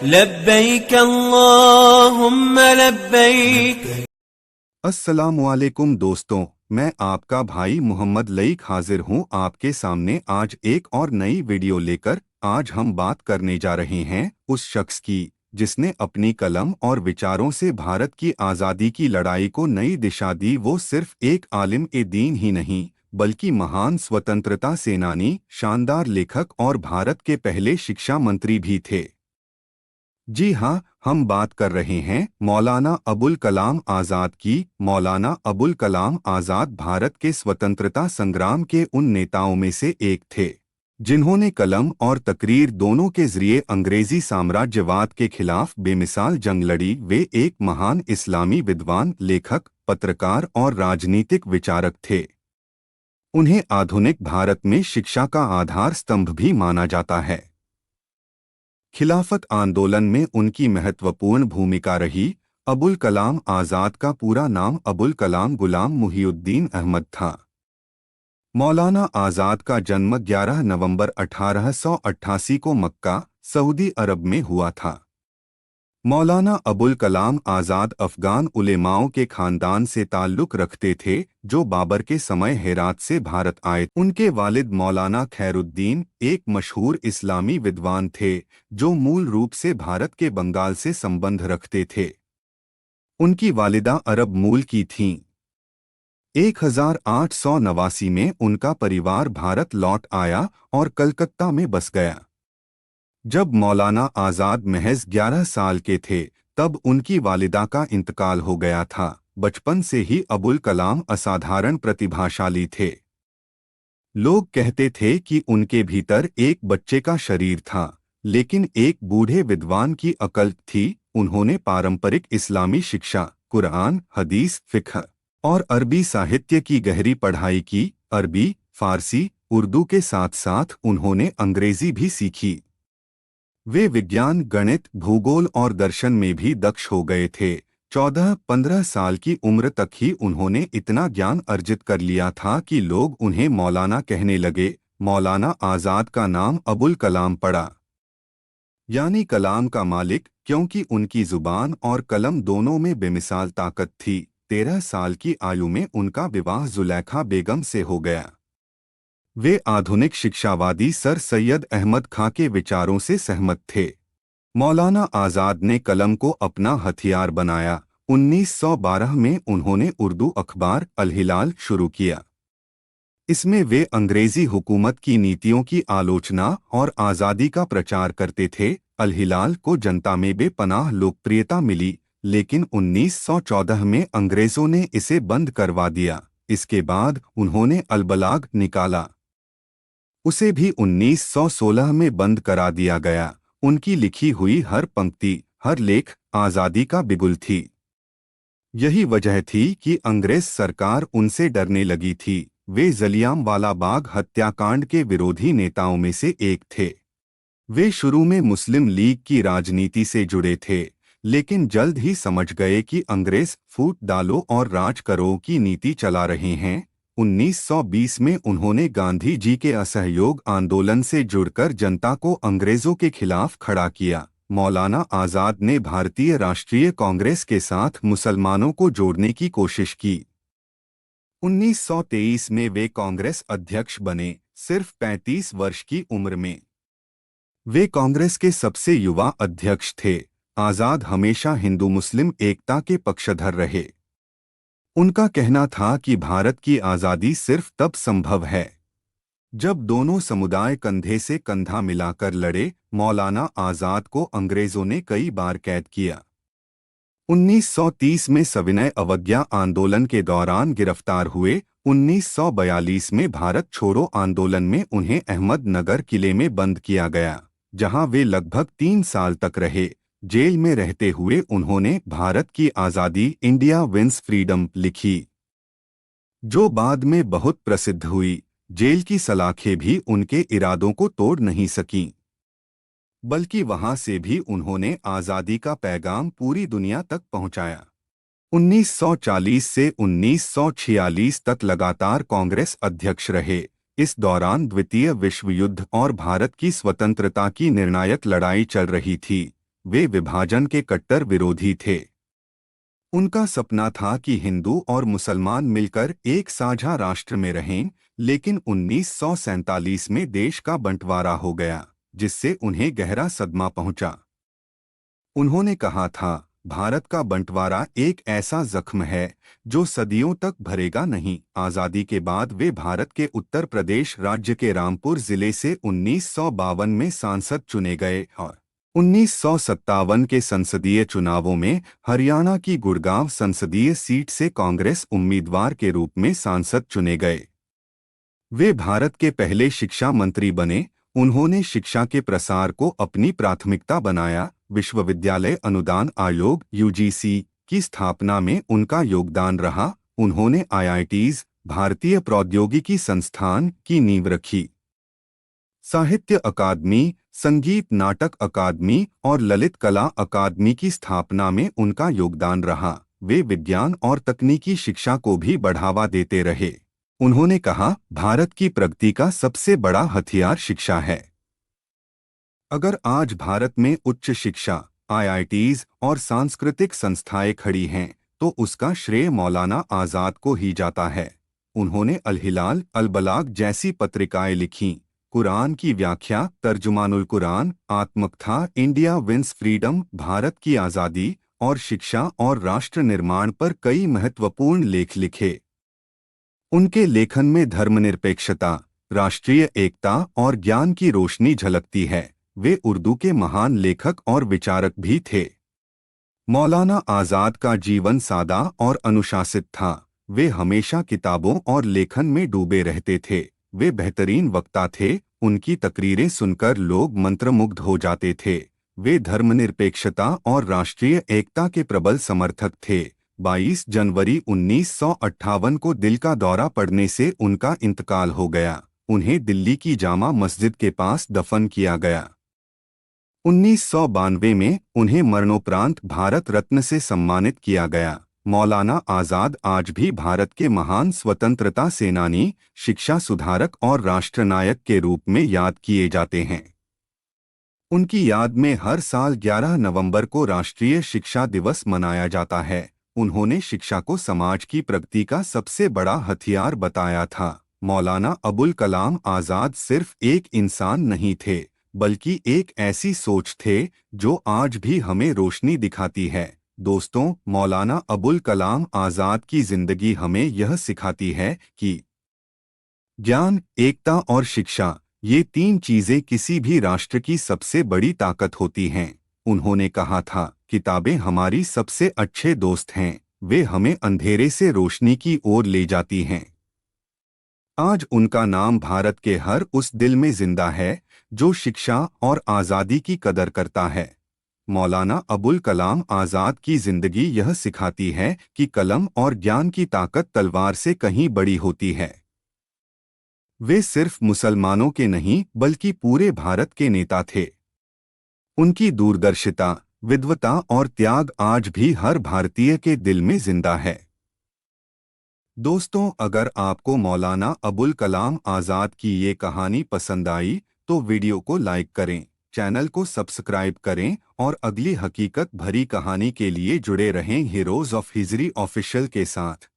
लब्बैक अल्लाहुम्मा लब्बैक। अस्सलामुअलैकुम दोस्तों, मैं आपका भाई मोहम्मद लईक हाजिर हूं आपके सामने आज एक और नई वीडियो लेकर। आज हम बात करने जा रहे हैं उस शख्स की जिसने अपनी कलम और विचारों से भारत की आज़ादी की लड़ाई को नई दिशा दी। वो सिर्फ एक आलिम ए दीन ही नहीं बल्कि महान स्वतंत्रता सेनानी, शानदार लेखक और भारत के पहले शिक्षा मंत्री भी थे। जी हाँ, हम बात कर रहे हैं मौलाना अबुल कलाम आज़ाद की। मौलाना अबुल कलाम आज़ाद भारत के स्वतंत्रता संग्राम के उन नेताओं में से एक थे जिन्होंने कलम और तकरीर दोनों के जरिए अंग्रेजी साम्राज्यवाद के खिलाफ बेमिसाल जंग लड़ी। वे एक महान इस्लामी विद्वान, लेखक, पत्रकार और राजनीतिक विचारक थे। उन्हें आधुनिक भारत में शिक्षा का आधार स्तंभ भी माना जाता है। खिलाफत आंदोलन में उनकी महत्वपूर्ण भूमिका रही। अबुल कलाम आज़ाद का पूरा नाम अबुल कलाम गुलाम मुहिउद्दीन अहमद था। मौलाना आज़ाद का जन्म 11 नवंबर 1888 को मक्का, सऊदी अरब में हुआ था। मौलाना अबुल कलाम आज़ाद अफ़गान उलेमाओं के खानदान से ताल्लुक़ रखते थे जो बाबर के समय हेरात से भारत आए। उनके वालिद मौलाना खैरुद्दीन एक मशहूर इस्लामी विद्वान थे जो मूल रूप से भारत के बंगाल से संबंध रखते थे। उनकी वालिदा अरब मूल की थीं। 1889 में उनका परिवार भारत लौट आया और कलकत्ता में बस गया। जब मौलाना आज़ाद महज 11 साल के थे तब उनकी वालिदा का इंतकाल हो गया था। बचपन से ही अबुल कलाम असाधारण प्रतिभाशाली थे। लोग कहते थे कि उनके भीतर एक बच्चे का शरीर था लेकिन एक बूढ़े विद्वान की अकल थी। उन्होंने पारंपरिक इस्लामी शिक्षा, कुरान, हदीस, फिक्ह और अरबी साहित्य की गहरी पढ़ाई की। अरबी, फारसी, उर्दू के साथ साथ उन्होंने अंग्रेजी भी सीखी। वे विज्ञान, गणित, भूगोल और दर्शन में भी दक्ष हो गए थे। 14-15 साल की उम्र तक ही उन्होंने इतना ज्ञान अर्जित कर लिया था कि लोग उन्हें मौलाना कहने लगे। मौलाना आज़ाद का नाम अबुल कलाम पड़ा, यानी कलाम का मालिक, क्योंकि उनकी जुबान और कलम दोनों में बेमिसाल ताकत थी। 13 साल की आयु में उनका विवाह जुलेखा बेगम से हो गया। वे आधुनिक शिक्षावादी सर सैयद अहमद खां के विचारों से सहमत थे। मौलाना आज़ाद ने कलम को अपना हथियार बनाया। 1912 में उन्होंने उर्दू अखबार अल हिलाल शुरू किया। इसमें वे अंग्रेजी हुकूमत की नीतियों की आलोचना और आज़ादी का प्रचार करते थे। अल हिलाल को जनता में बेपनाह लोकप्रियता मिली, लेकिन 1914 में अंग्रेज़ों ने इसे बंद करवा दिया। इसके बाद उन्होंने अल बलाग निकाला, उसे भी 1916 में बंद करा दिया गया। उनकी लिखी हुई हर पंक्ति, हर लेख आज़ादी का बिगुल थी। यही वजह थी कि अंग्रेज सरकार उनसे डरने लगी थी। वे जलियांवाला बाग हत्याकांड के विरोधी नेताओं में से एक थे। वे शुरू में मुस्लिम लीग की राजनीति से जुड़े थे लेकिन जल्द ही समझ गए कि अंग्रेज फूट डालो और राज करो की नीति चला रहे हैं। 1920 में उन्होंने गांधी जी के असहयोग आंदोलन से जुड़कर जनता को अंग्रेजों के खिलाफ खड़ा किया। मौलाना आज़ाद ने भारतीय राष्ट्रीय कांग्रेस के साथ मुसलमानों को जोड़ने की कोशिश की। 1923 में वे कांग्रेस अध्यक्ष बने, सिर्फ 35 वर्ष की उम्र में। वे कांग्रेस के सबसे युवा अध्यक्ष थे। आज़ाद हमेशा हिंदू मुस्लिम एकता के पक्षधर रहे। उनका कहना था कि भारत की आज़ादी सिर्फ तब संभव है जब दोनों समुदाय कंधे से कंधा मिलाकर लड़े। मौलाना आज़ाद को अंग्रेज़ों ने कई बार कैद किया। 1930 में सविनय अवज्ञा आंदोलन के दौरान गिरफ्तार हुए। 1942 में भारत छोड़ो आंदोलन में उन्हें अहमदनगर किले में बंद किया गया, जहां वे लगभग 3 साल तक रहे। जेल में रहते हुए उन्होंने भारत की आज़ादी, इंडिया विंस फ्रीडम लिखी, जो बाद में बहुत प्रसिद्ध हुई। जेल की सलाखें भी उनके इरादों को तोड़ नहीं सकीं, बल्कि वहां से भी उन्होंने आज़ादी का पैगाम पूरी दुनिया तक पहुंचाया। 1940 से 1946 तक लगातार कांग्रेस अध्यक्ष रहे। इस दौरान द्वितीय विश्व युद्ध और भारत की स्वतंत्रता की निर्णायक लड़ाई चल रही थी। वे विभाजन के कट्टर विरोधी थे। उनका सपना था कि हिंदू और मुसलमान मिलकर एक साझा राष्ट्र में रहें, लेकिन 1947 में देश का बंटवारा हो गया, जिससे उन्हें गहरा सदमा पहुंचा। उन्होंने कहा था, भारत का बंटवारा एक ऐसा जख्म है जो सदियों तक भरेगा नहीं। आज़ादी के बाद वे भारत के उत्तर प्रदेश राज्य के रामपुर जिले से 1952 में सांसद चुने गए और 1957 के संसदीय चुनावों में हरियाणा की गुड़गांव संसदीय सीट से कांग्रेस उम्मीदवार के रूप में सांसद चुने गए। वे भारत के पहले शिक्षा मंत्री बने। उन्होंने शिक्षा के प्रसार को अपनी प्राथमिकता बनाया। विश्वविद्यालय अनुदान आयोग (यूजीसी) की स्थापना में उनका योगदान रहा। उन्होंने आईआईटीज, भारतीय प्रौद्योगिकी संस्थान की नींव रखी। साहित्य अकादमी, संगीत नाटक अकादमी और ललित कला अकादमी की स्थापना में उनका योगदान रहा। वे विज्ञान और तकनीकी शिक्षा को भी बढ़ावा देते रहे। उन्होंने कहा, भारत की प्रगति का सबसे बड़ा हथियार शिक्षा है। अगर आज भारत में उच्च शिक्षा, आईआईटीज और सांस्कृतिक संस्थाएं खड़ी हैं, तो उसका श्रेय मौलाना आज़ाद को ही जाता है। उन्होंने अल हिलाल, अल बलाग जैसी पत्रिकाएं लिखीं, कुरान की व्याख्या, तर्जुमानुल कुरान, आत्मकथा, इंडिया विंस फ्रीडम, भारत की आज़ादी और शिक्षा और राष्ट्र निर्माण पर कई महत्वपूर्ण लेख लिखे। उनके लेखन में धर्मनिरपेक्षता, राष्ट्रीय एकता और ज्ञान की रोशनी झलकती है। वे उर्दू के महान लेखक और विचारक भी थे। मौलाना आज़ाद का जीवन सादा और अनुशासित था। वे हमेशा किताबों और लेखन में डूबे रहते थे। वे बेहतरीन वक्ता थे। उनकी तकरीरें सुनकर लोग मंत्रमुग्ध हो जाते थे। वे धर्मनिरपेक्षता और राष्ट्रीय एकता के प्रबल समर्थक थे। 22 जनवरी 1958 को दिल का दौरा पड़ने से उनका इंतकाल हो गया। उन्हें दिल्ली की जामा मस्जिद के पास दफन किया गया। 1992 में उन्हें मरणोपरांत भारत रत्न से सम्मानित किया गया। मौलाना आज़ाद आज भी भारत के महान स्वतंत्रता सेनानी, शिक्षा सुधारक और राष्ट्रनायक के रूप में याद किए जाते हैं। उनकी याद में हर साल 11 नवंबर को राष्ट्रीय शिक्षा दिवस मनाया जाता है। उन्होंने शिक्षा को समाज की प्रगति का सबसे बड़ा हथियार बताया था। मौलाना अबुल कलाम आज़ाद सिर्फ एक इंसान नहीं थे, बल्कि एक ऐसी सोच थे जो आज भी हमें रोशनी दिखाती है। दोस्तों, मौलाना अबुल कलाम आज़ाद की जिंदगी हमें यह सिखाती है कि ज्ञान, एकता और शिक्षा, ये तीन चीजें किसी भी राष्ट्र की सबसे बड़ी ताकत होती हैं। उन्होंने कहा था, किताबें हमारी सबसे अच्छे दोस्त हैं। वे हमें अंधेरे से रोशनी की ओर ले जाती हैं। आज उनका नाम भारत के हर उस दिल में जिंदा है जो शिक्षा और आज़ादी की कदर करता है। मौलाना अबुल कलाम आज़ाद की जिंदगी यह सिखाती है कि कलम और ज्ञान की ताकत तलवार से कहीं बड़ी होती है। वे सिर्फ मुसलमानों के नहीं बल्कि पूरे भारत के नेता थे। उनकी दूरदर्शिता, विद्वता और त्याग आज भी हर भारतीय के दिल में जिंदा है। दोस्तों, अगर आपको मौलाना अबुल कलाम आज़ाद की ये कहानी पसंद आई तो वीडियो को लाइक करें, चैनल को सब्सक्राइब करें और अगली हकीकत भरी कहानी के लिए जुड़े रहें हीरोज ऑफ हिस्ट्री ऑफिशियल के साथ।